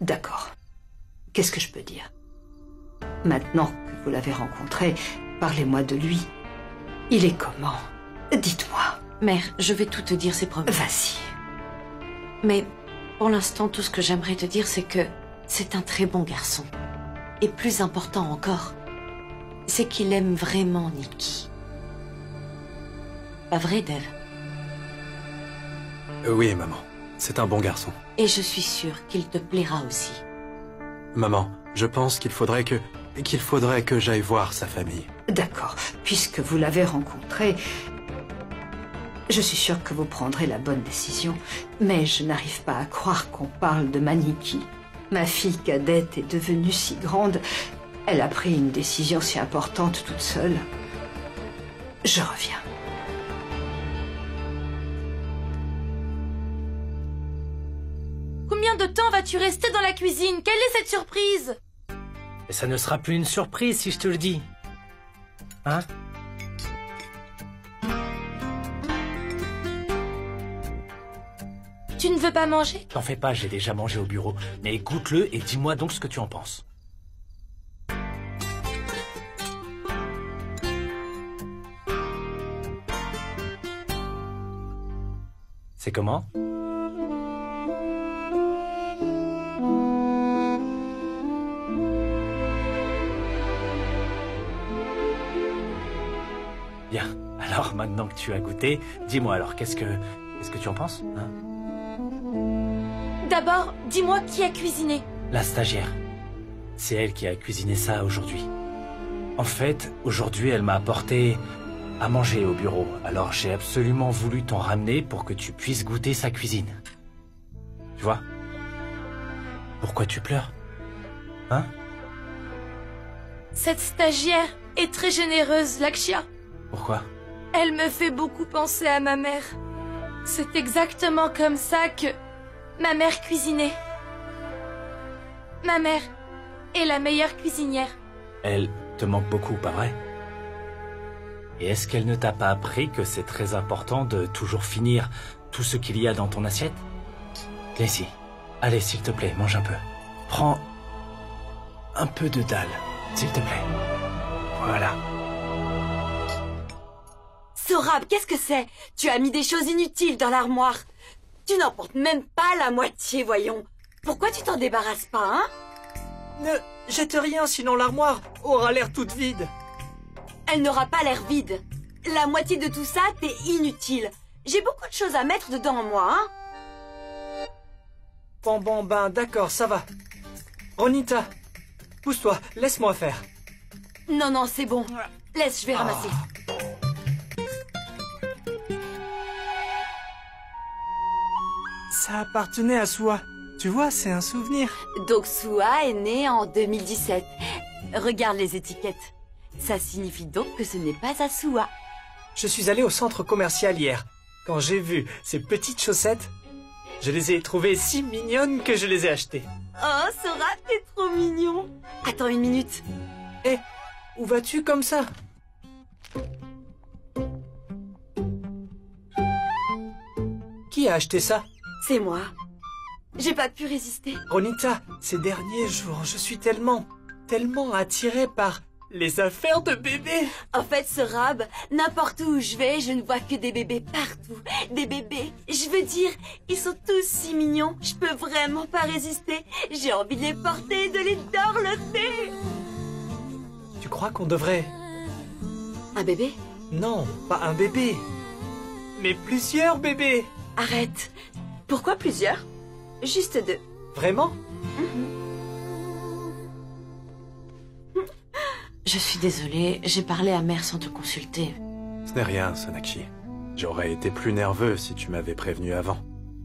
D'accord. Qu'est-ce que je peux dire? Maintenant que vous l'avez rencontré, parlez-moi de lui. Il est comment? Dites-moi. Mère, je vais tout te dire, c'est promis. Vas-y. Mais pour l'instant, tout ce que j'aimerais te dire, c'est que c'est un très bon garçon. Et plus important encore, c'est qu'il aime vraiment Nikki. Pas vrai, Dave? Oui, maman. C'est un bon garçon. Et je suis sûre qu'il te plaira aussi. Maman, je pense qu'il faudrait que j'aille voir sa famille. D'accord. Puisque vous l'avez rencontré, je suis sûre que vous prendrez la bonne décision. Mais je n'arrive pas à croire qu'on parle de ma Nikki. Ma fille cadette est devenue si grande. Elle a pris une décision si importante toute seule. Je reviens. Combien de temps vas-tu rester dans la cuisine? Quelle est cette surprise? Et ça ne sera plus une surprise si je te le dis. Hein? Tu ne veux pas manger? T'en fais pas, j'ai déjà mangé au bureau. Mais goûte-le et dis-moi donc ce que tu en penses. C'est comment? Bien. Alors, maintenant que tu as goûté, dis-moi alors, qu'est-ce que tu en penses, hein? D'abord, dis-moi qui a cuisiné. La stagiaire. C'est elle qui a cuisiné ça aujourd'hui. En fait, aujourd'hui, elle m'a apporté à manger au bureau. Alors, j'ai absolument voulu t'en ramener pour que tu puisses goûter sa cuisine. Tu vois? Pourquoi tu pleures? Hein? Cette stagiaire est très généreuse, Lakshya. Pourquoi? Elle me fait beaucoup penser à ma mère. C'est exactement comme ça que ma mère cuisinait. Ma mère est la meilleure cuisinière. Elle te manque beaucoup, pas vrai? Et est-ce qu'elle ne t'a pas appris que c'est très important de toujours finir tout ce qu'il y a dans ton assiette? Laissez. Allez, s'il te plaît, mange un peu. Prends un peu de dalle, s'il te plaît. Voilà. Saurabh, qu'est-ce que c'est? Tu as mis des choses inutiles dans l'armoire. Tu n'en portes même pas la moitié, voyons. Pourquoi tu t'en débarrasses pas, hein? Ne jette rien, sinon l'armoire aura l'air toute vide. Elle n'aura pas l'air vide. La moitié de tout ça, t'es inutile. J'ai beaucoup de choses à mettre dedans, moi, hein? Bon, ben d'accord, ça va. Ronita, pousse-toi, laisse-moi faire. Non, c'est bon. Laisse, je vais ramasser. Ça appartenait à Sua. Tu vois, c'est un souvenir. Donc Sua est née en 2017. Regarde les étiquettes. Ça signifie donc que ce n'est pas à Sua. Je suis allé au centre commercial hier. Quand j'ai vu ces petites chaussettes, je les ai trouvées si mignonnes que je les ai achetées. Oh, Saurabh, t'es trop mignon. Attends une minute. Hé, où vas-tu comme ça? Qui a acheté ça? C'est moi. J'ai pas pu résister. Ronita, ces derniers jours, je suis tellement attirée par les affaires de bébés. En fait, Saurabh, n'importe où je vais, je ne vois que des bébés partout. Des bébés. Je veux dire, ils sont tous si mignons. Je peux vraiment pas résister. J'ai envie de les porter, de les dorloter. Tu crois qu'on devrait... Un bébé? Non, pas un bébé. Mais plusieurs bébés. Arrête. Pourquoi plusieurs? Juste 2. Vraiment? Je suis désolée, j'ai parlé à mère sans te consulter. Ce n'est rien, Sonakshi. J'aurais été plus nerveux si tu m'avais prévenu avant.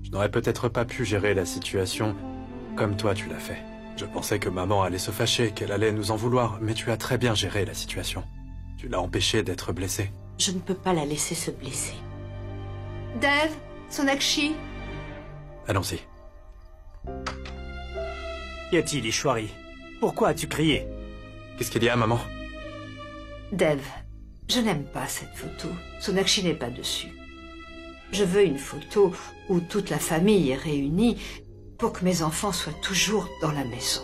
Je n'aurais peut-être pas pu gérer la situation comme toi tu l'as fait. Je pensais que maman allait se fâcher, qu'elle allait nous en vouloir, mais tu as très bien géré la situation. Tu l'as empêchée d'être blessée. Je ne peux pas la laisser se blesser. Dave, Sonakshi. Allons-y. Qu'y a-t-il, Ishwari? Pourquoi as-tu crié? Qu'est-ce qu'il y a, maman? Dave, je n'aime pas cette photo. Sonakshi n'est pas dessus. Je veux une photo où toute la famille est réunie pour que mes enfants soient toujours dans la maison.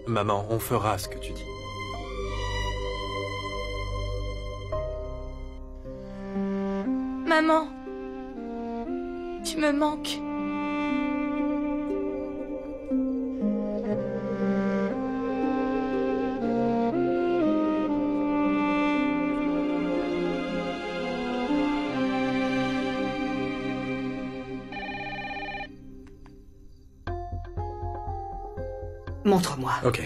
Maman, on fera ce que tu dis. Maman, tu me manques. Montre-moi. Ok.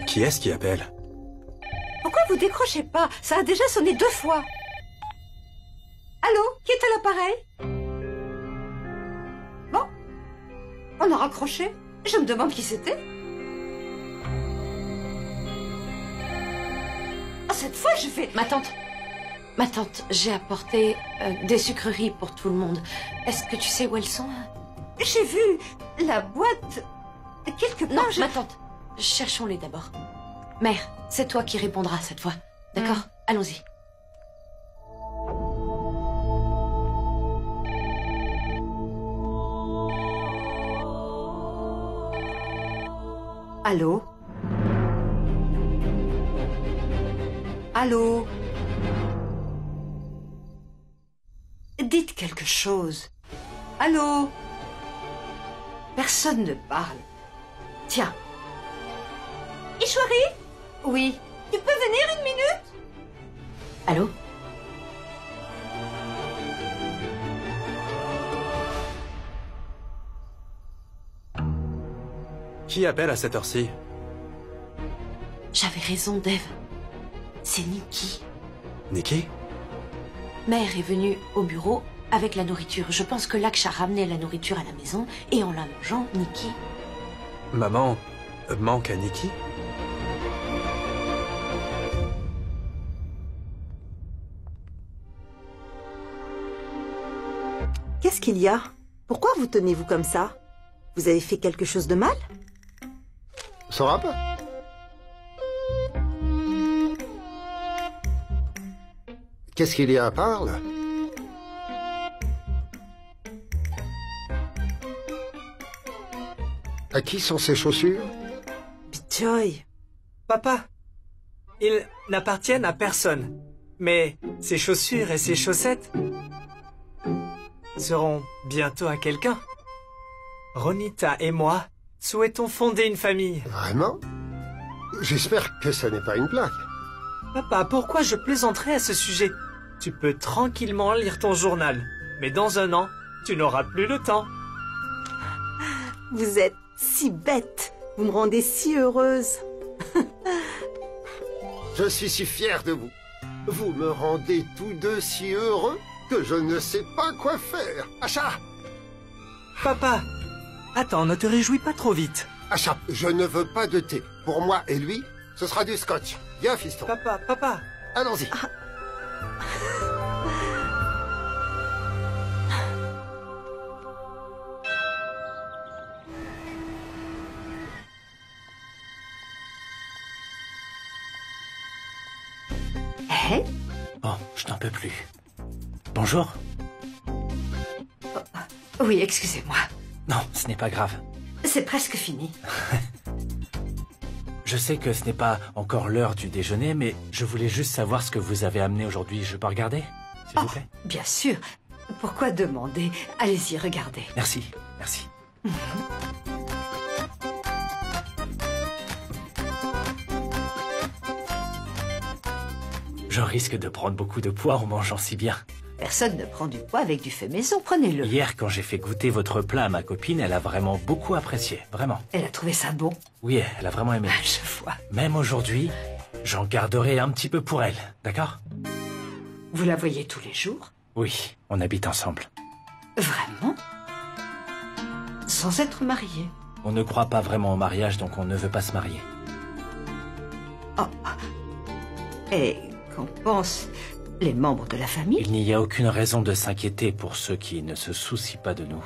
Qui est-ce qui appelle? Pourquoi vous décrochez pas? Ça a déjà sonné 2 fois. Allô? Qui est à l'appareil? Bon. On a raccroché. Je me demande qui c'était. Ah, cette fois, je vais... Ma tante, j'ai apporté des sucreries pour tout le monde. Est-ce que tu sais où elles sont? J'ai vu la boîte quelque part. Non, ma tante, cherchons-les d'abord. Mère, c'est toi qui répondras cette fois. D'accord? Allons-y. Allô? Allô? Dites quelque chose. Allô? Personne ne parle. Tiens. Ishwari? Oui. Tu peux venir 1 minute? Allô? Qui appelle à cette heure-ci? J'avais raison, Dave. C'est Nikki. Nikki? Mère est venue au bureau avec la nourriture. Je pense que Laksh a ramené la nourriture à la maison et en la mangeant, Nikki... Maman manque à Nikki? Qu'est-ce qu'il y a? Pourquoi vous tenez-vous comme ça? Vous avez fait quelque chose de mal? Saurabh? Qu'est-ce qu'il y a? Parle. À qui sont ces chaussures? Bijoy. Papa, ils n'appartiennent à personne. Mais ces chaussures et ces chaussettes seront bientôt à quelqu'un. Ronita et moi souhaitons fonder une famille. Vraiment? J'espère que ça n'est pas une blague. Papa, pourquoi je plaisanterais à ce sujet? Tu peux tranquillement lire ton journal. Mais dans 1 an, tu n'auras plus le temps. Vous êtes si bête. Vous me rendez si heureuse. Je suis si fier de vous. Vous me rendez tous deux si heureux que je ne sais pas quoi faire. Acha! Papa, attends, ne te réjouis pas trop vite. Acha, je ne veux pas de thé. Pour moi et lui, ce sera du scotch. Viens, fiston. Papa. Allons-y. Hé? Bon, je n'en peux plus. Bonjour. Oui, excusez-moi. Non, ce n'est pas grave. C'est presque fini. Je sais que ce n'est pas encore l'heure du déjeuner, mais je voulais juste savoir ce que vous avez amené aujourd'hui. Je peux regarder, s'il vous plaît? Bien sûr. Pourquoi demander? Allez-y, regardez. Merci, merci. Je risque de prendre beaucoup de poids en mangeant si bien. Personne ne prend du poids avec du fait maison, prenez-le. Hier, quand j'ai fait goûter votre plat à ma copine, elle a vraiment beaucoup apprécié, vraiment. Elle a trouvé ça bon. Oui, elle a vraiment aimé. Je vois. Même aujourd'hui, j'en garderai un petit peu pour elle, d'accord? Vous la voyez tous les jours? Oui, on habite ensemble. Vraiment? Sans être mariés? On ne croit pas vraiment au mariage, donc on ne veut pas se marier. Oh. Et qu'en pensent les membres de la famille? Il n'y a aucune raison de s'inquiéter pour ceux qui ne se soucient pas de nous.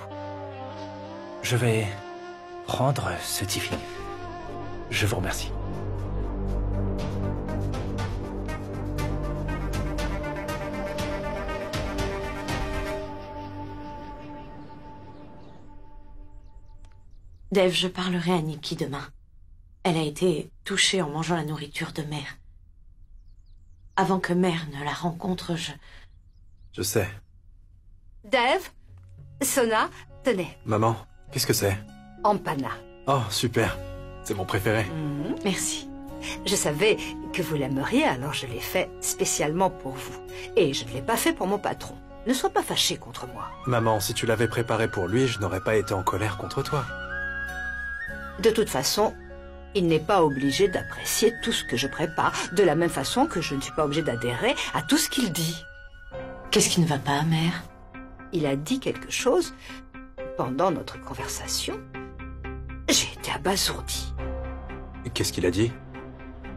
Je vais prendre ce Tiffin. Je vous remercie. Dave, je parlerai à Nikki demain. Elle a été touchée en mangeant la nourriture de Mère. Avant que Mère ne la rencontre, Je sais. Dave, Sona, tenez, Maman, qu'est-ce que c'est? Empana. Oh, super. C'est mon préféré. Merci. Je savais que vous l'aimeriez, alors je l'ai fait spécialement pour vous. Et je ne l'ai pas fait pour mon patron. Ne sois pas fâché contre moi. Maman, si tu l'avais préparé pour lui, je n'aurais pas été en colère contre toi. De toute façon, il n'est pas obligé d'apprécier tout ce que je prépare, de la même façon que je ne suis pas obligée d'adhérer à tout ce qu'il dit. Qu'est-ce qui ne va pas, Mère? Il a dit quelque chose pendant notre conversation. J'ai été abasourdie. Qu'est-ce qu'il a dit?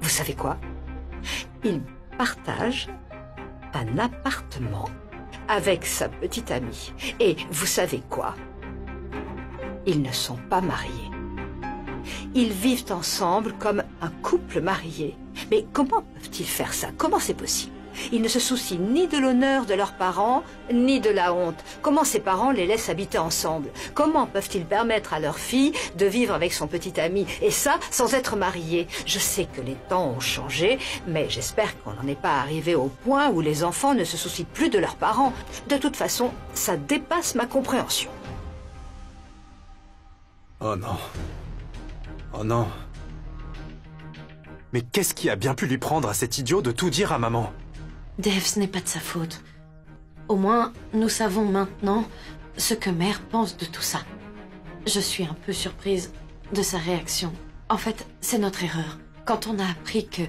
Vous savez quoi? Il partage un appartement avec sa petite amie. Et vous savez quoi? Ils ne sont pas mariés. Ils vivent ensemble comme un couple marié. Mais comment peuvent-ils faire ça? Comment c'est possible? Ils ne se soucient ni de l'honneur de leurs parents, ni de la honte. Comment ces parents les laissent habiter ensemble? Comment peuvent-ils permettre à leur fille de vivre avec son petit ami? Et ça, sans être mariés. Je sais que les temps ont changé, mais j'espère qu'on n'en est pas arrivé au point où les enfants ne se soucient plus de leurs parents. De toute façon, ça dépasse ma compréhension. Oh non. Oh non. Mais qu'est-ce qui a bien pu lui prendre à cet idiot de tout dire à maman? Dave, ce n'est pas de sa faute. Au moins, nous savons maintenant ce que Mère pense de tout ça. Je suis un peu surprise de sa réaction. En fait, c'est notre erreur. Quand on a appris que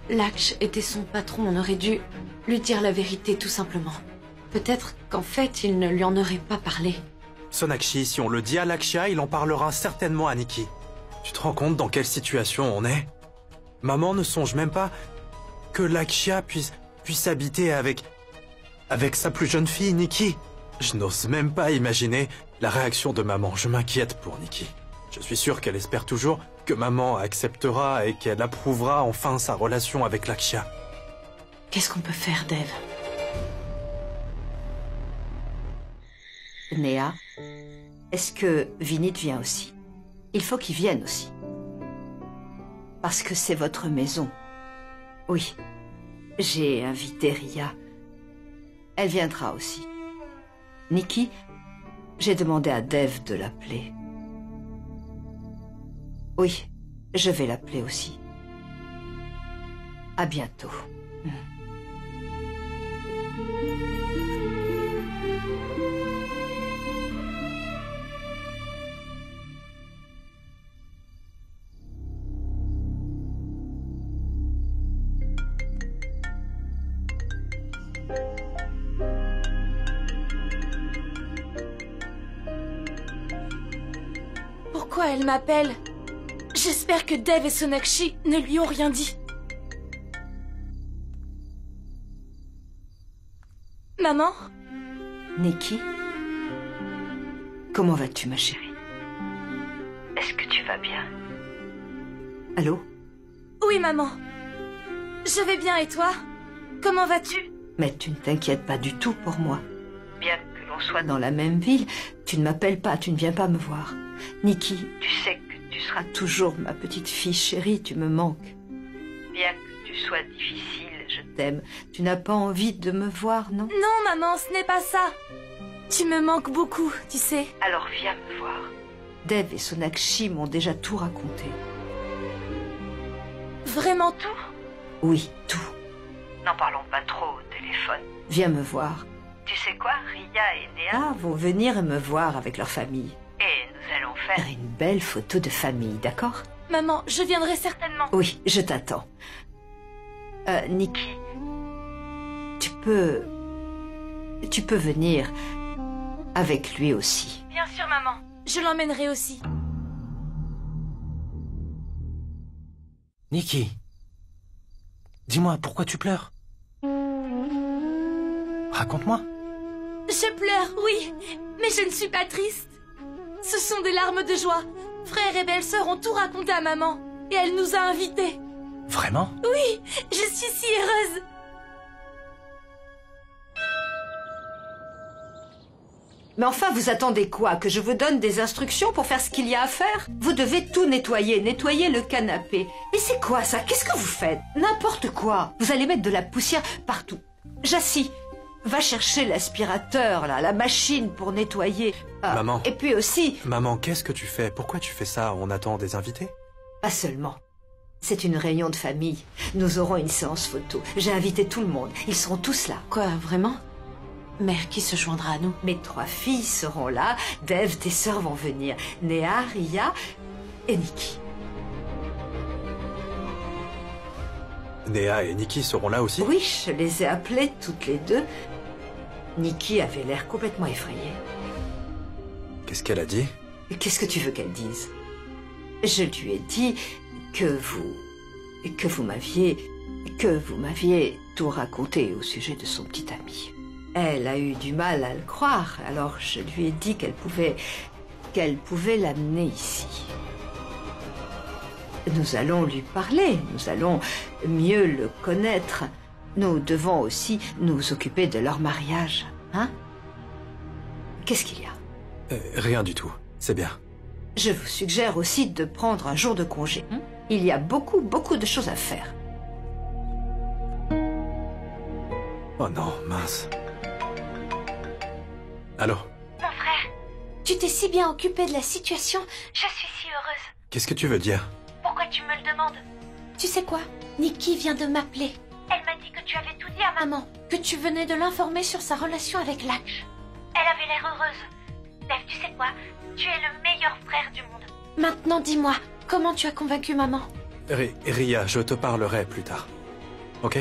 Laksh était son patron, on aurait dû lui dire la vérité tout simplement. Peut-être qu'en fait, il ne lui en aurait pas parlé. Sonakshi, si on le dit à Lakshya, il en parlera certainement à Nikki. Tu te rends compte dans quelle situation on est? Maman ne songe même pas que Lakshya puisse habiter avec sa plus jeune fille, Nikki. Je n'ose même pas imaginer la réaction de maman. Je m'inquiète pour Nikki. Je suis sûr qu'elle espère toujours que maman acceptera et qu'elle approuvera enfin sa relation avec Lakshya. Qu'est-ce qu'on peut faire, Dave? Néa, est-ce que Vinit vient aussi? Il faut qu'il vienne aussi. Parce que c'est votre maison. Oui. J'ai invité Ria. Elle viendra aussi. Nikki, j'ai demandé à Dave de l'appeler. Oui, je vais l'appeler aussi. À bientôt. Pourquoi elle m'appelle? J'espère que Dave et Sonakshi ne lui ont rien dit. Maman? Nikki? Comment vas-tu, ma chérie? Est-ce que tu vas bien? Allô? Oui, maman. Je vais bien et toi? Comment vas-tu? Mais tu ne t'inquiètes pas du tout pour moi. Bien que l'on soit dans la même ville, tu ne m'appelles pas, tu ne viens pas me voir. Nikki, tu sais que tu seras toujours ma petite fille chérie, tu me manques. Bien que tu sois difficile, je t'aime. Tu n'as pas envie de me voir, non? Non, maman, ce n'est pas ça. Tu me manques beaucoup, tu sais. Alors viens me voir. Dave et Sonakshi m'ont déjà tout raconté. Vraiment tout? Oui, tout. N'en parlons pas trop au téléphone. Viens me voir. Tu sais quoi, Ria et Néa vont venir me voir avec leur famille. Et nous allons faire une belle photo de famille, d'accord? Maman, je viendrai certainement. Oui, je t'attends. Nikki, tu peux venir avec lui aussi. Bien sûr, maman. Je l'emmènerai aussi. Nikki, dis-moi, pourquoi tu pleures? Raconte-moi. Je pleure, oui, mais je ne suis pas triste. Ce sont des larmes de joie. Frère et belle-sœur ont tout raconté à maman, et elle nous a invités. Vraiment? Oui, je suis si heureuse. Mais enfin, vous attendez quoi? Que je vous donne des instructions pour faire ce qu'il y a à faire? Vous devez tout nettoyer, nettoyer le canapé. Mais c'est quoi ça? Qu'est-ce que vous faites? N'importe quoi. Vous allez mettre de la poussière partout. Jassie, va chercher l'aspirateur, là, la machine pour nettoyer. Maman. Et puis aussi... Maman, qu'est-ce que tu fais? Pourquoi tu fais ça? On attend des invités? Pas seulement. C'est une réunion de famille. Nous aurons une séance photo. J'ai invité tout le monde. Ils seront tous là. Quoi, vraiment? Mère, qui se joindra à nous? Mes 3 filles seront là. Dev, tes sœurs vont venir. Néa, Ria et Nikki. Néa et Nikki seront là aussi? Oui, je les ai appelées toutes les deux. Nikki avait l'air complètement effrayée. Qu'est-ce qu'elle a dit? Qu'est-ce que tu veux qu'elle dise? Je lui ai dit que vous m'aviez tout raconté au sujet de son petit ami. Elle a eu du mal à le croire, alors je lui ai dit qu'elle pouvait l'amener ici. Nous allons lui parler, nous allons mieux le connaître. Nous devons aussi nous occuper de leur mariage, hein? Qu'est-ce qu'il y a? Rien du tout, c'est bien. Je vous suggère aussi de prendre un jour de congé. Il y a beaucoup de choses à faire. Oh non, mince. Allô? Mon frère, tu t'es si bien occupé de la situation, je suis si heureuse. Qu'est-ce que tu veux dire? Pourquoi tu me le demandes? Tu sais quoi? Nikki vient de m'appeler. Elle m'a dit que tu avais tout dit à maman, que tu venais de l'informer sur sa relation avec Laksh. Elle avait l'air heureuse. Dev, tu sais quoi? Tu es le meilleur frère du monde. Maintenant, dis-moi, comment tu as convaincu maman? Ria, je te parlerai plus tard. Ok?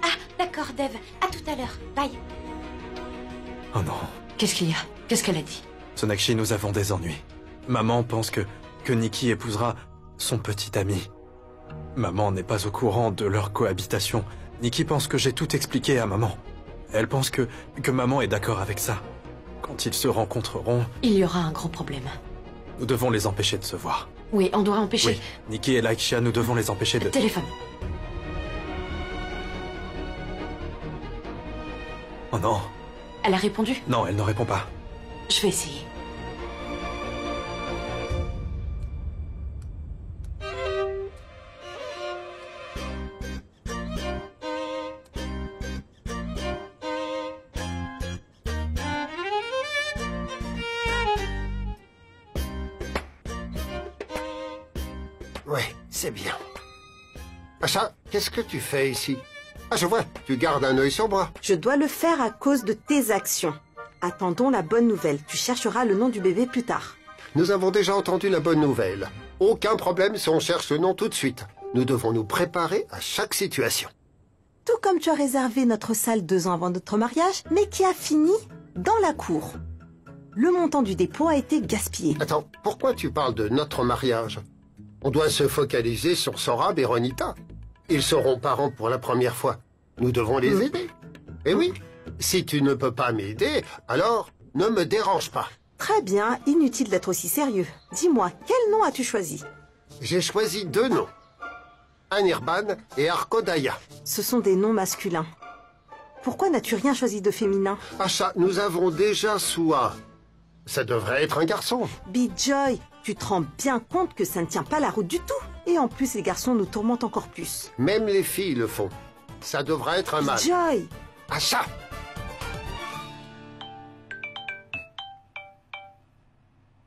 Ah, d'accord, Dev. À tout à l'heure. Bye. Oh non. Qu'est-ce qu'il y a? Qu'est-ce qu'elle a dit? Sonakshi, nous avons des ennuis. Maman pense que Nikki épousera son petit ami. Maman n'est pas au courant de leur cohabitation. Nikki pense que j'ai tout expliqué à maman. Elle pense que maman est d'accord avec ça. Quand ils se rencontreront... Il y aura un gros problème. Nous devons les empêcher de se voir. Oui, on doit empêcher... Oui, Nikki et Lakshya, nous devons les empêcher de... Téléphone. Oh non. Elle a répondu? Non, elle ne répond pas. Je vais essayer. Ouais, c'est bien. Asha, qu'est-ce que tu fais ici? Ah, je vois, tu gardes un œil sur moi. Je dois le faire à cause de tes actions. Attendons la bonne nouvelle. Tu chercheras le nom du bébé plus tard. Nous avons déjà entendu la bonne nouvelle. Aucun problème si on cherche le nom tout de suite. Nous devons nous préparer à chaque situation. Tout comme tu as réservé notre salle 2 ans avant notre mariage, mais qui a fini dans la cour. Le montant du dépôt a été gaspillé. Attends, pourquoi tu parles de notre mariage? On doit se focaliser sur Sorab et Ronita. Ils seront parents pour la première fois. Nous devons les aider. Et oui, si tu ne peux pas m'aider, alors ne me dérange pas. Très bien, inutile d'être aussi sérieux. Dis-moi, quel nom as-tu choisi? J'ai choisi 2 noms. Anirban et Arkodaya. Ce sont des noms masculins. Pourquoi n'as-tu rien choisi de féminin? Asha, nous avons déjà Soua. Ça devrait être un garçon. Bijoy, tu te rends bien compte que ça ne tient pas la route du tout. Et en plus, les garçons nous tourmentent encore plus. Même les filles le font. Ça devrait être un mâle. Bijoy! Asha!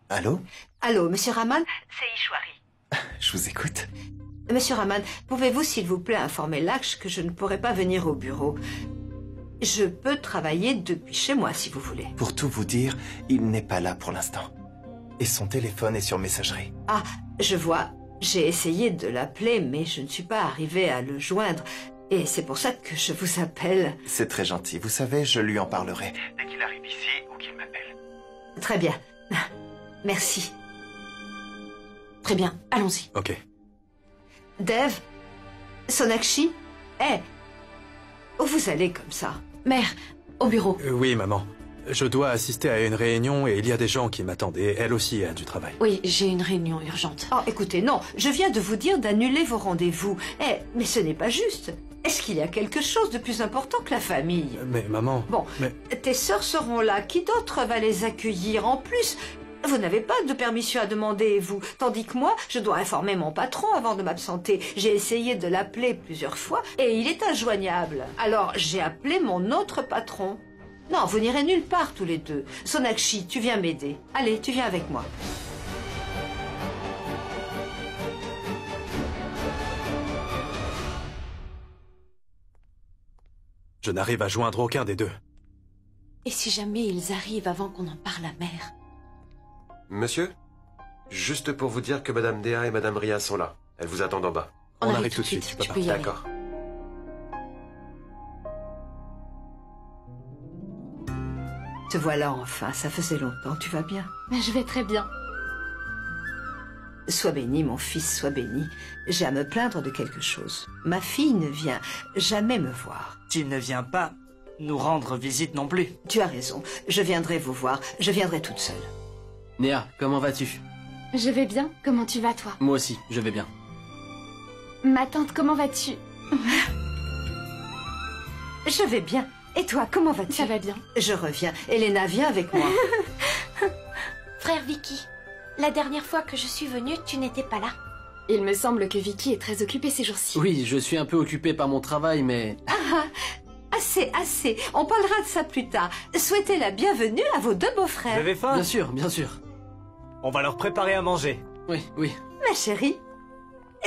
Allô? Allô, Monsieur Raman? C'est Ishwari. Je vous écoute. Monsieur Raman, pouvez-vous s'il vous plaît informer Laksh que je ne pourrai pas venir au bureau? Je peux travailler depuis chez moi si vous voulez. Pour tout vous dire, il n'est pas là pour l'instant. Et son téléphone est sur messagerie. Ah, je vois. J'ai essayé de l'appeler, mais je ne suis pas arrivée à le joindre. Et c'est pour ça que je vous appelle. C'est très gentil. Vous savez, je lui en parlerai. Dès qu'il arrive ici ou qu'il m'appelle. Très bien. Merci. Très bien, allons-y. Ok. Dev, Sonakshi, où vous allez comme ça? Mère, au bureau. Oui, maman. Je dois assister à une réunion et il y a des gens qui m'attendent et elle aussi a du travail. Oui, j'ai une réunion urgente. Oh, écoutez, non, je viens de vous dire d'annuler vos rendez-vous. Mais ce n'est pas juste. Est-ce qu'il y a quelque chose de plus important que la famille? Mais maman... Bon, mais... tes sœurs seront là. Qui d'autre va les accueillir? En plus, vous n'avez pas de permission à demander, vous. Tandis que moi, je dois informer mon patron avant de m'absenter. J'ai essayé de l'appeler plusieurs fois et il est injoignable. Alors, j'ai appelé mon autre patron. Non, vous n'irez nulle part tous les deux. Sonakshi, tu viens m'aider. Allez, tu viens avec moi. Je n'arrive à joindre aucun des deux. Et si jamais ils arrivent avant qu'on en parle à mère? Monsieur, juste pour vous dire que Madame Dea et Madame Ria sont là. Elles vous attendent en bas. On arrive tout de suite, tu peux y aller. D'accord. Te voilà enfin, ça faisait longtemps, tu vas bien? Je vais très bien. Sois béni, mon fils, sois béni. J'ai à me plaindre de quelque chose. Ma fille ne vient jamais me voir. Tu ne viens pas nous rendre visite non plus. Tu as raison, je viendrai vous voir, je viendrai toute seule. Néa, comment vas-tu? Je vais bien. Comment tu vas, toi? Moi aussi, je vais bien. Ma tante, comment vas-tu? Je vais bien. Et toi, comment vas-tu? Ça va bien. Je reviens. Elena, viens avec moi. Frère Vicky, la dernière fois que je suis venue, tu n'étais pas là. Il me semble que Vicky est très occupée ces jours-ci. Oui, je suis un peu occupé par mon travail, mais... Assez, assez. On parlera de ça plus tard. Souhaitez la bienvenue à vos deux beaux-frères. Vous avez faim? Bien sûr, bien sûr. On va leur préparer à manger. Oui, oui. Ma chérie,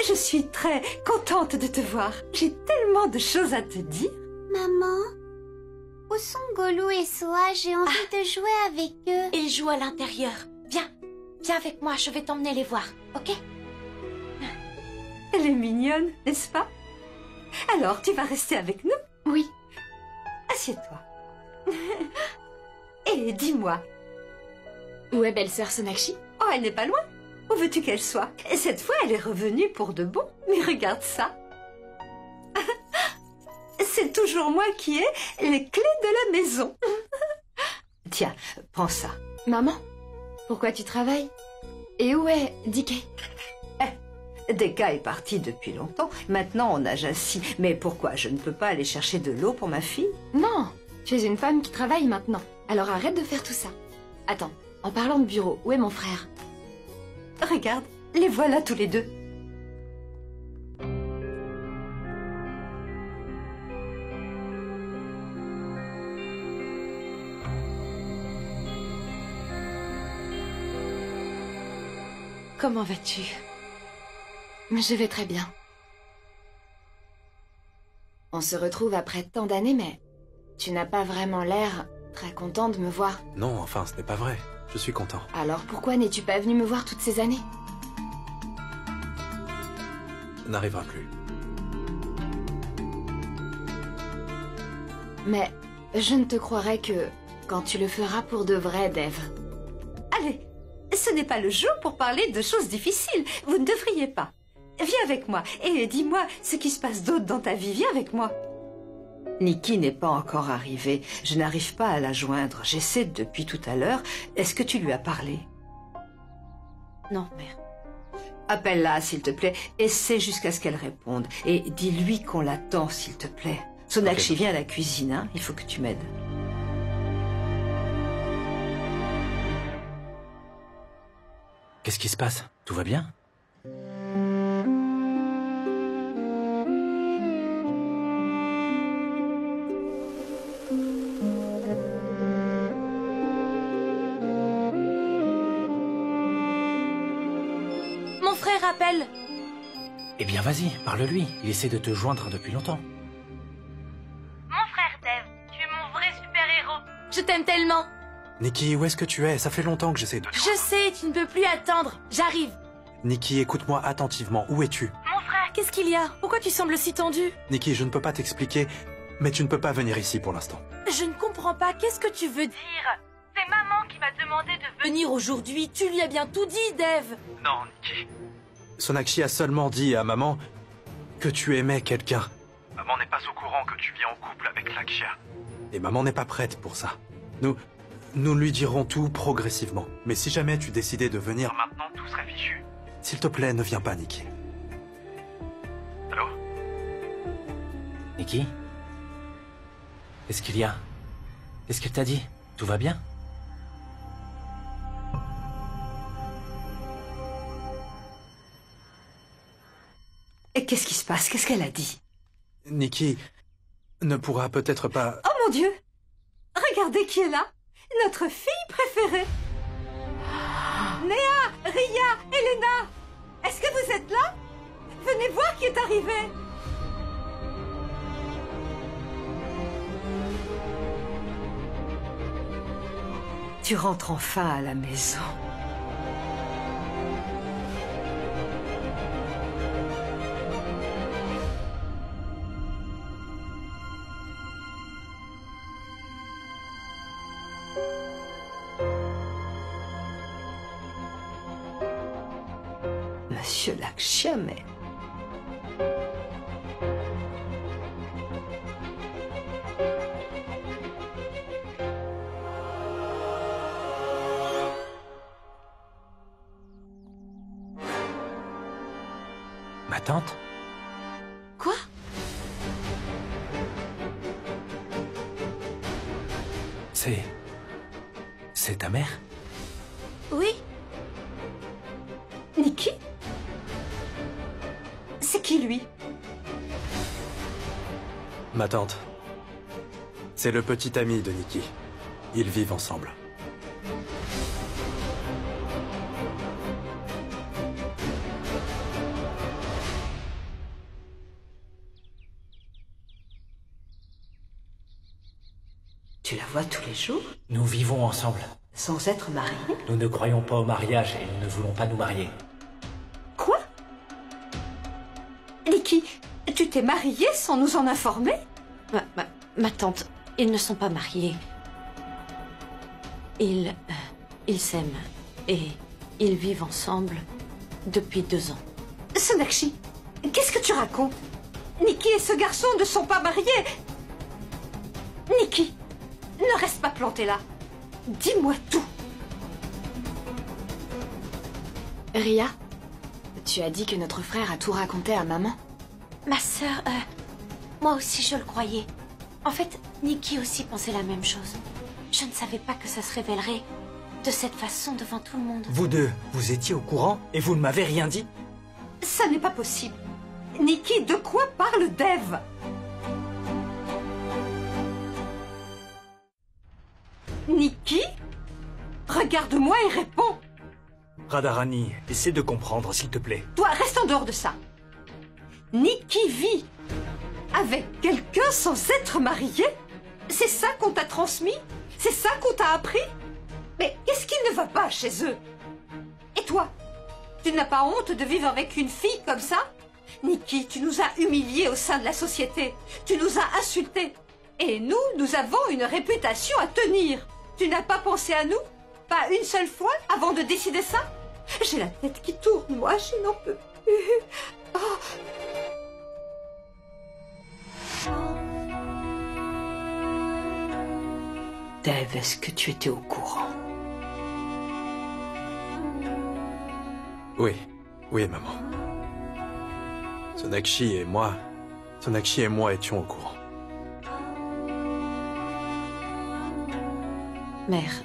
je suis très contente de te voir. J'ai tellement de choses à te dire. Maman, où sont Golou et Soa? J'ai envie de jouer avec eux. Ils jouent à l'intérieur. Viens, viens avec moi, je vais t'emmener les voir, ok? Elle est mignonne, n'est-ce pas? Alors, tu vas rester avec nous? Oui. Assieds-toi. Et dis-moi. Où est belle-sœur Sonakshi? Oh, elle n'est pas loin. Où veux-tu qu'elle soit? Et cette fois, elle est revenue pour de bon. Mais regarde ça. C'est toujours moi qui ai les clés de la maison. Tiens, prends ça. Maman, pourquoi tu travailles? Et où est Dike? Deka est parti depuis longtemps. Maintenant, on a Jassi. Mais pourquoi? Je ne peux pas aller chercher de l'eau pour ma fille? Non, tu es une femme qui travaille maintenant. Alors arrête de faire tout ça. Attends, en parlant de bureau, où est mon frère? Regarde, les voilà tous les deux. Comment vas-tu? Je vais très bien. On se retrouve après tant d'années, mais tu n'as pas vraiment l'air très content de me voir. Non, enfin, ce n'est pas vrai. Je suis content. Alors pourquoi n'es-tu pas venu me voir toutes ces années? Ça n'arrivera plus. Mais je ne te croirai que quand tu le feras pour de vrai, Dev. Allez, ce n'est pas le jour pour parler de choses difficiles. Vous ne devriez pas. Viens avec moi et dis-moi ce qui se passe d'autre dans ta vie. Viens avec moi. Nikki n'est pas encore arrivée. Je n'arrive pas à la joindre. J'essaie depuis tout à l'heure. Est-ce que tu lui as parlé? Non, mère. Appelle-la, s'il te plaît. Essaie jusqu'à ce qu'elle réponde. Et dis-lui qu'on l'attend, s'il te plaît. Sonakshi, viens à la cuisine, hein. Il faut que tu m'aides. Qu'est-ce qui se passe? Tout va bien? Mon frère appelle. Eh bien, vas-y, parle-lui. Il essaie de te joindre depuis longtemps. Mon frère Dev, tu es mon vrai super-héros. Je t'aime tellement. Nikki, où est-ce que tu es? Ça fait longtemps que j'essaie de... Je sais, tu ne peux plus attendre. J'arrive. Nikki, écoute-moi attentivement. Où es-tu? Mon frère, Qu'est-ce qu'il y a? Pourquoi tu sembles si tendu? Nikki, je ne peux pas t'expliquer, mais tu ne peux pas venir ici pour l'instant. Je ne comprends pas. Qu'est-ce que tu veux dire? c'est maman qui m'a demandé de venir. Venir aujourd'hui, tu lui as bien tout dit, Dev. Non, Nikki. Sonakshi a seulement dit à maman que tu aimais quelqu'un. Maman n'est pas au courant que tu vis en couple avec Lakshya. Et maman n'est pas prête pour ça. Nous lui dirons tout progressivement. Mais si jamais tu décidais de venir maintenant, tout serait fichu. S'il te plaît, ne viens pas, Nikki. Allô? Nikki? Qu'est-ce qu'il y a? Qu'est-ce qu'elle t'a dit? Tout va bien? Et qu'est-ce qui se passe? Qu'est-ce qu'elle a dit? Nikki ne pourra peut-être pas... Oh mon Dieu! Regardez qui est là! Notre fille préférée! Néa, Ria, Elena! Est-ce que vous êtes là? Venez voir qui est arrivé! Tu rentres enfin à la maison. Monsieur Lakshya, mais... Ma tante? Quoi? C'est ta mère? Oui. Nikki? C'est qui, lui? Ma tante. C'est le petit ami de Nikki. Ils vivent ensemble. Tu la vois tous les jours? Nous vivons ensemble. Sans être mariés? Nous ne croyons pas au mariage et nous ne voulons pas nous marier. Quoi? Nikki, tu t'es mariée sans nous en informer? Ma tante, ils ne sont pas mariés. Ils s'aiment et ils vivent ensemble depuis 2 ans. Sonakshi, qu'est-ce que tu racontes? Nikki et ce garçon ne sont pas mariés. Nikki, ne reste pas planté là. Dis-moi tout. Ria, tu as dit que notre frère a tout raconté à maman? Ma sœur, moi aussi je le croyais. En fait, Nikki aussi pensait la même chose. Je ne savais pas que ça se révélerait de cette façon devant tout le monde. Vous deux, vous étiez au courant et vous ne m'avez rien dit? Ça n'est pas possible. Nikki, de quoi parle Dev? Nikki? Regarde-moi et réponds. Radharani, essaie de comprendre, s'il te plaît. Toi, reste en dehors de ça. Nikki vit avec quelqu'un sans être marié? C'est ça qu'on t'a transmis? C'est ça qu'on t'a appris? Mais qu'est-ce qui ne va pas chez eux? Et toi? Tu n'as pas honte de vivre avec une fille comme ça? Nikki, tu nous as humiliés au sein de la société. Tu nous as insultés. Et nous avons une réputation à tenir. Tu n'as pas pensé à nous? Pas une seule fois avant de décider ça? J'ai la tête qui tourne, moi, je n'en peux plus. Oh. Dev, est-ce que tu étais au courant? Oui, maman. Sonakshi et moi étions au courant. Mère,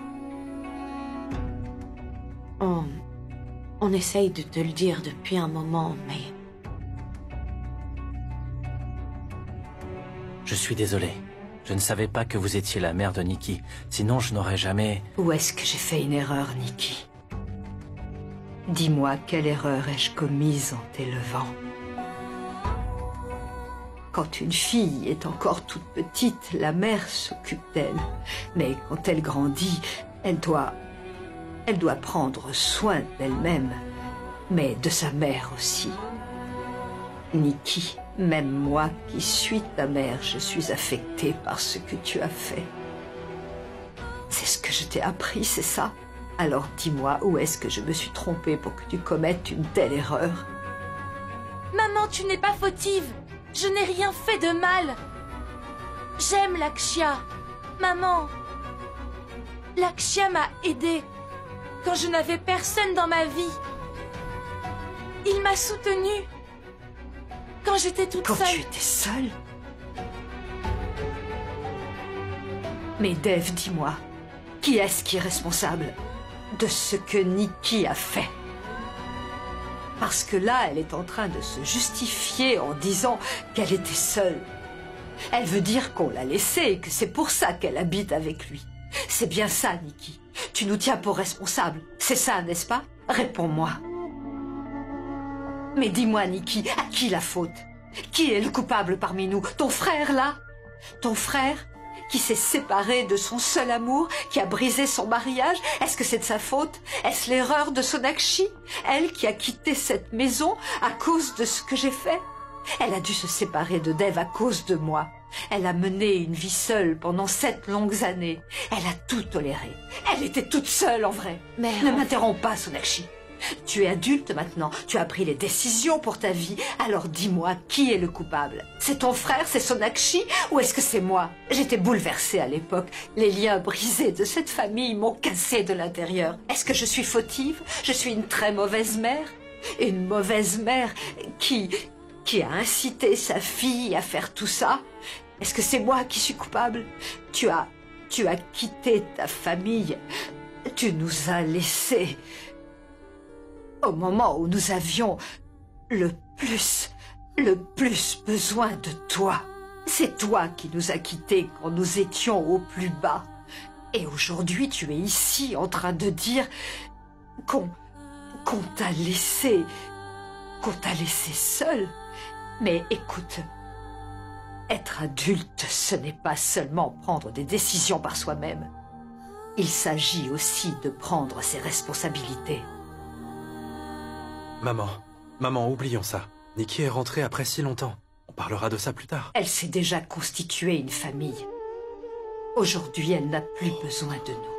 on essaye de te le dire depuis un moment, mais... Je suis désolé. Je ne savais pas que vous étiez la mère de Nikki. Sinon, je n'aurais jamais... Où est-ce que j'ai fait une erreur, Nikki? Dis-moi, quelle erreur ai-je commise en t'élevant? Quand une fille est encore toute petite, la mère s'occupe d'elle. Mais quand elle grandit, elle doit prendre soin d'elle-même, mais de sa mère aussi. Nikki, même moi qui suis ta mère, je suis affectée par ce que tu as fait. C'est ce que je t'ai appris, c'est ça? Alors dis-moi, où est-ce que je me suis trompée pour que tu commettes une telle erreur? Maman, tu n'es pas fautive. Je n'ai rien fait de mal. J'aime Lakshya. Maman, Lakshya m'a aidée quand je n'avais personne dans ma vie. Il m'a soutenue quand j'étais toute seule. Quand tu étais seule? Mais Dave, dis-moi, qui est-ce qui est responsable de ce que Nikki a fait? Parce que là, elle est en train de se justifier en disant qu'elle était seule. Elle veut dire qu'on l'a laissée et que c'est pour ça qu'elle habite avec lui. C'est bien ça, Nikki. Tu nous tiens pour responsables. C'est ça, n'est-ce pas? Réponds-moi. Mais dis-moi, Nikki, à qui la faute? Qui est le coupable parmi nous? Ton frère, là? Ton frère qui s'est séparé de son seul amour, qui a brisé son mariage? Est-ce que c'est de sa faute? Est-ce l'erreur de Sonakshi? Elle qui a quitté cette maison à cause de ce que j'ai fait? Elle a dû se séparer de Dave à cause de moi. Elle a mené une vie seule pendant 7 longues années. Elle a tout toléré. Elle était toute seule, en vrai. Mais ne m'interromps pas, Sonakshi. Tu es adulte maintenant, tu as pris les décisions pour ta vie, alors dis-moi, qui est le coupable? C'est ton frère, c'est Sonakshi, ou est-ce que c'est moi? J'étais bouleversée à l'époque. Les liens brisés de cette famille m'ont cassée de l'intérieur. Est-ce que je suis fautive? Je suis une très mauvaise mère? Une mauvaise mère qui a incité sa fille à faire tout ça? Est-ce que c'est moi qui suis coupable? Tu as quitté ta famille. Tu nous as laissés au moment où nous avions le plus besoin de toi. C'est toi qui nous as quittés quand nous étions au plus bas. Et aujourd'hui, tu es ici en train de dire qu'on t'a laissé seul. Mais écoute, être adulte, ce n'est pas seulement prendre des décisions par soi-même. Il s'agit aussi de prendre ses responsabilités. Maman, oublions ça. Nikki est rentrée après si longtemps. On parlera de ça plus tard. Elle s'est déjà constituée une famille. Aujourd'hui, elle n'a plus besoin de nous.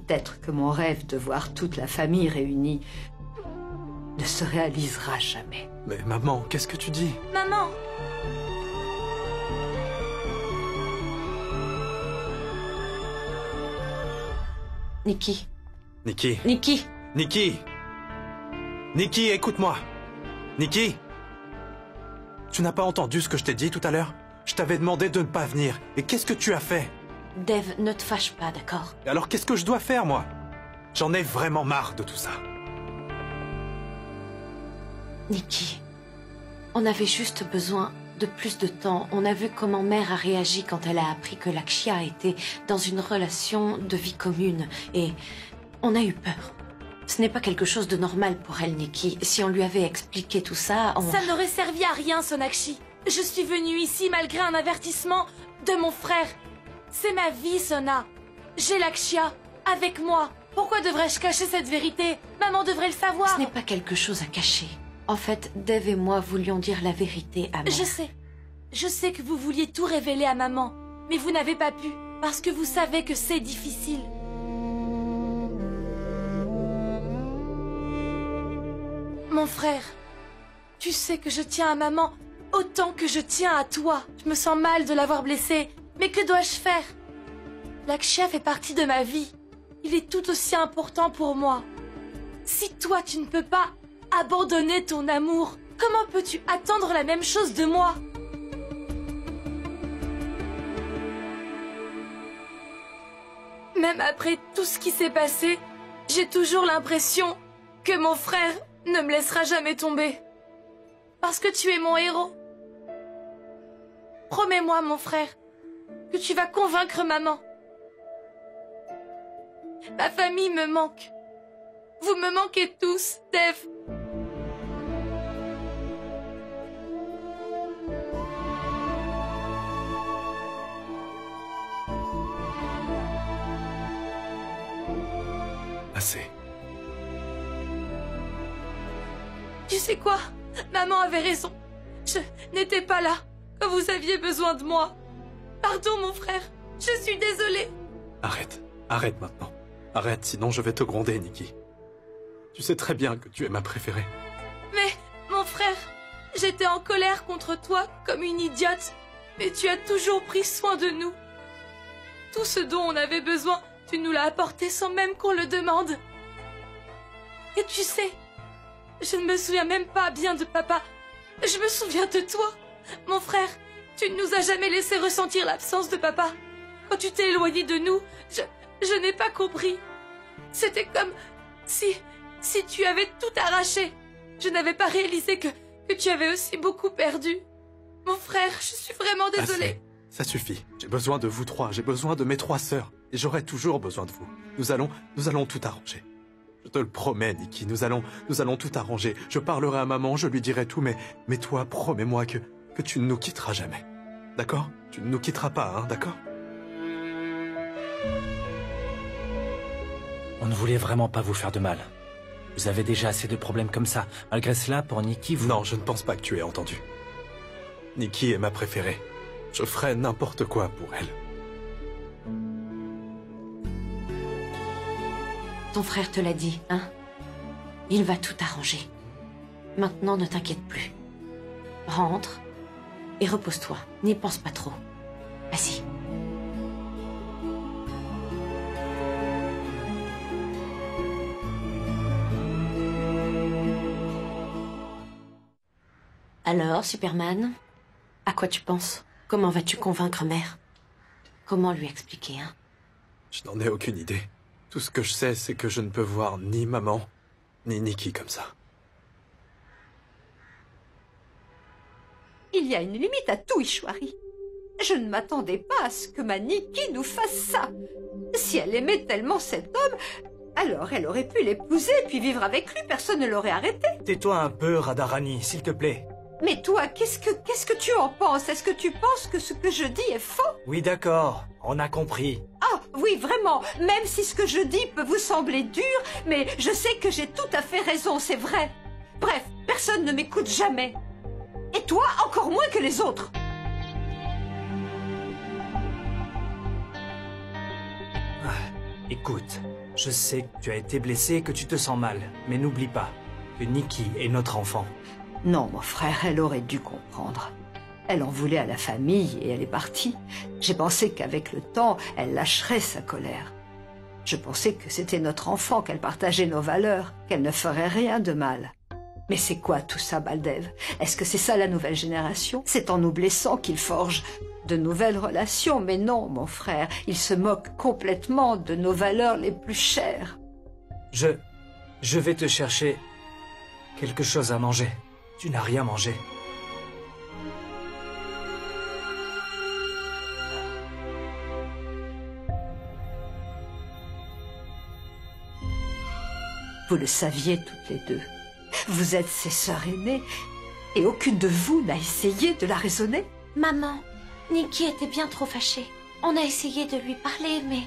Peut-être que mon rêve de voir toute la famille réunie ne se réalisera jamais. Mais maman, qu'est-ce que tu dis? Maman! Nikki. Nikki. Nikki. Nikki. Nikki, écoute-moi. Nikki. Tu n'as pas entendu ce que je t'ai dit tout à l'heure? Je t'avais demandé de ne pas venir. Et qu'est-ce que tu as fait? Dave, ne te fâche pas, d'accord? Et alors qu'est-ce que je dois faire, moi? J'en ai vraiment marre de tout ça. Nikki, on avait juste besoin de plus de temps. On a vu comment Mère a réagi quand elle a appris que Lakshya était dans une relation de vie commune. Et on a eu peur. Ce n'est pas quelque chose de normal pour elle, Nikki. Si on lui avait expliqué tout ça, Ça n'aurait servi à rien, Sonakshi. Je suis venue ici malgré un avertissement de mon frère. C'est ma vie, Sona. J'ai Lakshya avec moi. Pourquoi devrais-je cacher cette vérité? Maman devrait le savoir. Ce n'est pas quelque chose à cacher. En fait, Dave et moi voulions dire la vérité à Mère. Je sais que vous vouliez tout révéler à maman, mais vous n'avez pas pu, parce que vous savez que c'est difficile. Mon frère, tu sais que je tiens à maman autant que je tiens à toi. Je me sens mal de l'avoir blessée, mais que dois-je faire? Lakshya fait partie de ma vie. Il est tout aussi important pour moi. Si toi, tu ne peux pas abandonner ton amour, comment peux-tu attendre la même chose de moi? Même après tout ce qui s'est passé, j'ai toujours l'impression que mon frère ne me laissera jamais tomber. Parce que tu es mon héros. Promets-moi, mon frère, que tu vas convaincre maman. Ma famille me manque. Vous me manquez tous, Dave. Assez. Tu sais quoi? Maman avait raison. Je n'étais pas là quand vous aviez besoin de moi. Pardon, mon frère. Je suis désolée. Arrête maintenant. Arrête, sinon je vais te gronder, Nikki. Tu sais très bien que tu es ma préférée. Mais, mon frère, j'étais en colère contre toi comme une idiote. Mais tu as toujours pris soin de nous. Tout ce dont on avait besoin, tu nous l'as apporté sans même qu'on le demande. Et tu sais, je ne me souviens même pas bien de papa. Je me souviens de toi. Mon frère, tu ne nous as jamais laissé ressentir l'absence de papa. Quand tu t'es éloigné de nous, je n'ai pas compris. C'était comme si tu avais tout arraché. Je n'avais pas réalisé que tu avais aussi beaucoup perdu. Mon frère, je suis vraiment désolée. Assez. Ça suffit. J'ai besoin de vous trois. J'ai besoin de mes 3 sœurs. Et j'aurai toujours besoin de vous. Nous allons tout arranger. Je te le promets, Nikki. Nous allons tout arranger. Je parlerai à maman, je lui dirai tout, mais toi, promets-moi que tu ne nous quitteras jamais. D'accord? Tu ne nous quitteras pas, hein, d'accord? On ne voulait vraiment pas vous faire de mal. Vous avez déjà assez de problèmes comme ça. Malgré cela, pour Nikki, vous... Non, je ne pense pas que tu aies entendu. Nikki est ma préférée. Je ferai n'importe quoi pour elle. Ton frère te l'a dit, hein? Il va tout arranger. Maintenant, ne t'inquiète plus. Rentre et repose-toi. N'y pense pas trop. Vas-y. Alors, Superman, à quoi tu penses? Comment vas-tu convaincre Mère? Comment lui expliquer, hein? Je n'en ai aucune idée. Tout ce que je sais, c'est que je ne peux voir ni maman, ni Nikki comme ça. Il y a une limite à tout, Ishwari. Je ne m'attendais pas à ce que ma Nikki nous fasse ça. Si elle aimait tellement cet homme, alors elle aurait pu l'épouser puis vivre avec lui, personne ne l'aurait arrêté. Tais-toi un peu, Radharani, s'il te plaît. Mais toi, qu'est-ce que tu en penses? Est-ce que tu penses que ce que je dis est faux? Oui, d'accord, on a compris. Ah, oui, vraiment, même si ce que je dis peut vous sembler dur, mais je sais que j'ai tout à fait raison, c'est vrai. Bref, personne ne m'écoute jamais. Et toi, encore moins que les autres. Écoute, je sais que tu as été blessé et que tu te sens mal, mais n'oublie pas que Nikki est notre enfant. Non, mon frère, elle aurait dû comprendre. Elle en voulait à la famille et elle est partie. J'ai pensé qu'avec le temps, elle lâcherait sa colère. Je pensais que c'était notre enfant, qu'elle partageait nos valeurs, qu'elle ne ferait rien de mal. Mais c'est quoi tout ça, Baldev? Est-ce que c'est ça la nouvelle génération? C'est en nous blessant qu'ils forgent de nouvelles relations. Mais non, mon frère, ils se moquent complètement de nos valeurs les plus chères. Je vais te chercher quelque chose à manger. Tu n'as rien mangé. Vous le saviez toutes les deux. Vous êtes ses sœurs aînées et aucune de vous n'a essayé de la raisonner. Maman, Nikki était bien trop fâchée. On a essayé de lui parler, mais...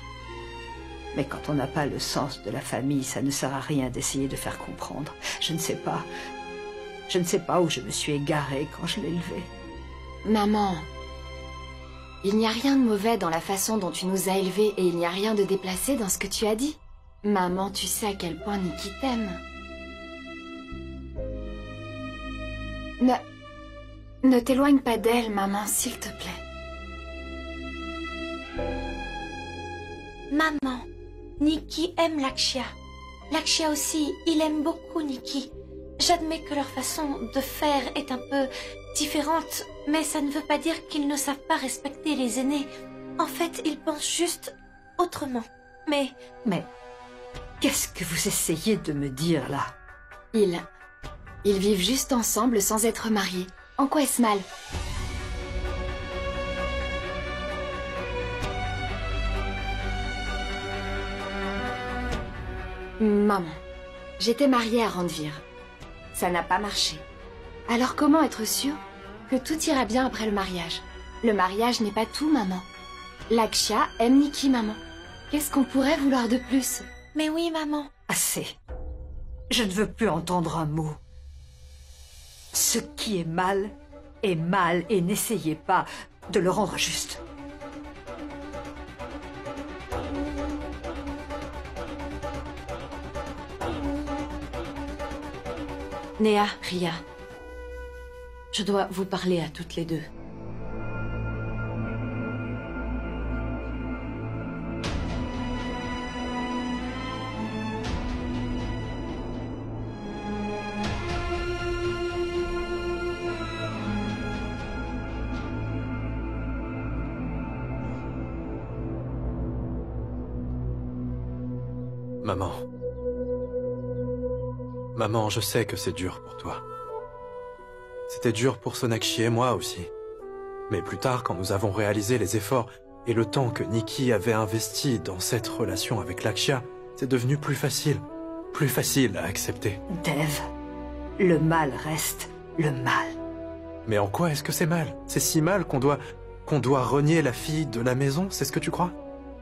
Mais quand on n'a pas le sens de la famille, ça ne sert à rien d'essayer de faire comprendre. Je ne sais pas. Je ne sais pas où je me suis égarée quand je l'ai élevée. Maman, il n'y a rien de mauvais dans la façon dont tu nous as élevés et il n'y a rien de déplacé dans ce que tu as dit. Maman, tu sais à quel point Nikki t'aime. Ne t'éloigne pas d'elle, maman, s'il te plaît. Maman, Nikki aime Lakshya. Lakshya aussi, il aime beaucoup Nikki. J'admets que leur façon de faire est un peu différente, mais ça ne veut pas dire qu'ils ne savent pas respecter les aînés. En fait, ils pensent juste autrement. Mais qu'est-ce que vous essayez de me dire, là? Ils vivent juste ensemble sans être mariés. En quoi est-ce mal? Maman, j'étais mariée à Randvir. Ça n'a pas marché. Alors comment être sûre que tout ira bien après le mariage? Le mariage n'est pas tout, maman. Lakshya aime Nikki, maman. Qu'est-ce qu'on pourrait vouloir de plus? Mais oui, maman. Assez. Je ne veux plus entendre un mot. Ce qui est mal et n'essayez pas de le rendre juste. Néa, Ria, je dois vous parler à toutes les deux. Maman. Maman, je sais que c'est dur pour toi. C'était dur pour Sonakshi et moi aussi. Mais plus tard, quand nous avons réalisé les efforts et le temps que Nikki avait investi dans cette relation avec Lakshya, c'est devenu plus facile à accepter. Dev, le mal reste le mal. Mais en quoi est-ce que c'est mal? C'est si mal qu'on doit renier la fille de la maison, c'est ce que tu crois?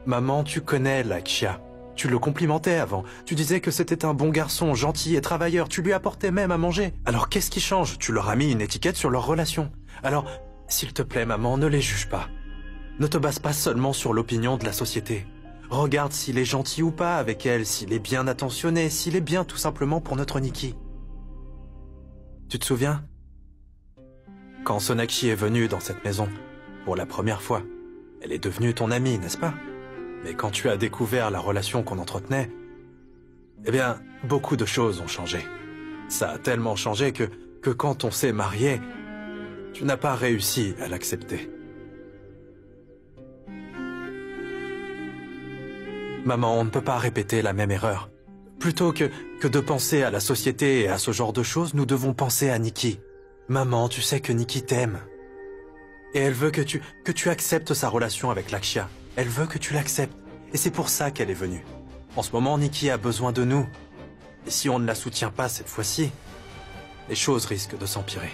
Maman, tu connais Lakshya. Tu le complimentais avant. Tu disais que c'était un bon garçon, gentil et travailleur. Tu lui apportais même à manger. Alors qu'est-ce qui change? Tu leur as mis une étiquette sur leur relation. Alors, s'il te plaît, maman, ne les juge pas. Ne te base pas seulement sur l'opinion de la société. Regarde s'il est gentil ou pas avec elle, s'il est bien attentionné, s'il est bien tout simplement pour notre Nikki. Tu te souviens? Quand Sonakshi est venue dans cette maison, pour la première fois, elle est devenue ton amie, n'est-ce pas? Mais quand tu as découvert la relation qu'on entretenait, eh bien, beaucoup de choses ont changé. Ça a tellement changé que quand on s'est marié, tu n'as pas réussi à l'accepter. Maman, on ne peut pas répéter la même erreur. Plutôt que de penser à la société et à ce genre de choses, nous devons penser à Nikki. Maman, tu sais que Nikki t'aime. Et elle veut que tu acceptes sa relation avec Lakshya. Elle veut que tu l'acceptes. Et c'est pour ça qu'elle est venue. En ce moment, Nikki a besoin de nous. Et si on ne la soutient pas cette fois-ci, les choses risquent de s'empirer.